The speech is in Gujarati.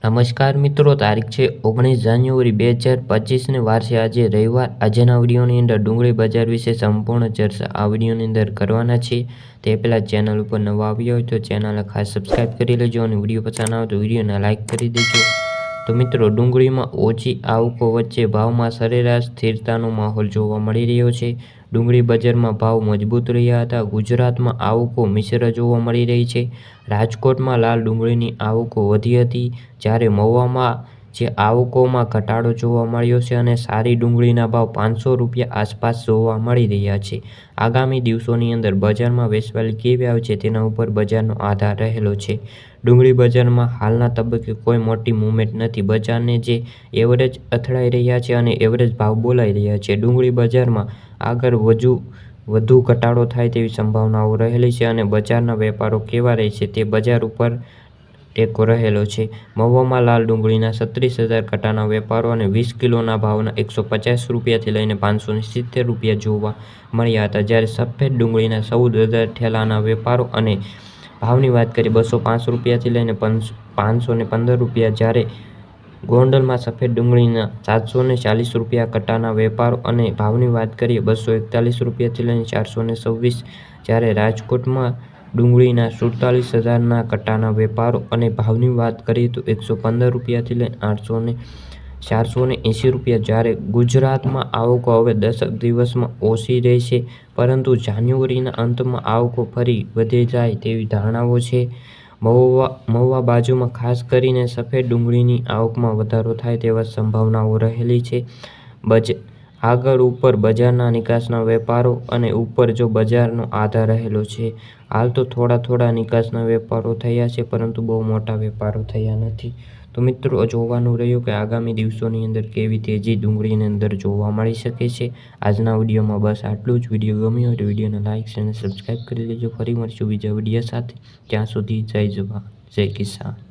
નમસ્કાર મિત્રો, તારીખ છે 19 જાન્યુઆરી 2025 વાર છે આજે રવિવાર। આજના વિડીયોની અંદર ડુંગળી બજાર વિશે સંપૂર્ણ ચર્ચા આ વિડીયોની અંદર કરવાના છે। તે પહેલાં ચેનલ ઉપર નવા આવ્યા હોય તો ચેનલને ખાસ સબસ્ક્રાઈબ કરી લેજો અને વિડીયો પસંદ આવે તો વિડીયોને લાઇક કરી દેજો। તો મિત્રો, ડુંગળીમાં ઓછી આવકો વચ્ચે ભાવમાં સરેરાશ સ્થિરતાનો માહોલ જોવા મળી રહ્યો છે। ડુંગળી બજારમાં ભાવ મજબૂત રહ્યા હતા। ગુજરાતમાં આવકો મિશ્ર જોવા મળી રહી છે। રાજકોટમાં લાલ ડુંગળીની આવકો વધી હતી, જ્યારે મહુવામાં જે આવકોમાં ઘટાડો જોવા મળ્યો છે અને સારી ડુંગળીના ભાવ 500 રૂપિયા આસપાસ જોવા મળી રહ્યા છે। આગામી દિવસોની અંદર બજારમાં વેચવાલી કેવી આવે છે તેના ઉપર બજારનો આધાર રહેલો છે। ડુંગળી બજારમાં હાલના તબક્કે કોઈ મોટી મૂવમેન્ટ નથી। બજારને જે એવરેજ અથડાઈ રહ્યા છે અને એવરેજ ભાવ બોલાઈ રહ્યા છે। ડુંગળી બજારમાં આગળ વધુ ઘટાડો થાય તેવી સંભાવનાઓ રહેલી છે અને બજારના વેપારો કેવા રહેશે તે બજાર ઉપર ટેકો રહેલો છે। મહુવામાં લાલ ડુંગળીના 36,000 કટ્ટાના વેપારો અને 20 કિલોના ભાવના 150 રૂપિયાથી લઈને 570 રૂપિયા જોવા મળ્યા હતા, જ્યારે સફેદ ડુંગળીના 14,000 ઠેલાના વેપારો અને ભાવની વાત કરીએ 205 રૂપિયાથી લઈને 515 રૂપિયા, જ્યારે ગોંડલમાં સફેદ ડુંગળીના 740 રૂપિયા કટ્ટાના વેપારો અને ભાવની વાત કરીએ 241 રૂપિયાથી લઈને 426, જ્યારે રાજકોટમાં ડુંગળીના 47,000ના કટ્ટાના વેપારો અને ભાવની વાત કરીએ તો 115 રૂપિયાથી લઈને 480 રૂપિયા, જ્યારે ગુજરાતમાં આવકો હવે 10 દિવસમાં ઓછી રહેશે, પરંતુ જાન્યુઆરીના અંતમાં આવકો ફરી વધી જાય તેવી ધારણાઓ છે। મહુવા બાજુમાં ખાસ કરીને સફેદ ડુંગળીની આવકમાં વધારો થાય તેવા સંભાવનાઓ રહેલી છે। આગળ ઉપર બજારના નિકાસના વેપારો અને ઉપર જો બજારનો આધાર રહેલો છે। હાલ તો થોડા નિકાસના વેપારો થયા છે, પરંતુ બહુ મોટા વેપારો થયા નથી। તો મિત્રો, જોવાનું રહ્યું કે આગામી દિવસોની અંદર કેવી તેજી ડુંગળીની અંદર જોવા મળી શકે છે। આજના વિડીયોમાં બસ આટલું જ। વિડીયો ગમ્યો હોય તો વિડીયોને લાઇક અને સબસ્ક્રાઈબ કરી લેજો। ફરી મળીશું બીજા વિડીયો સાથે, ત્યાં સુધી જય જવાન જય કિસાન।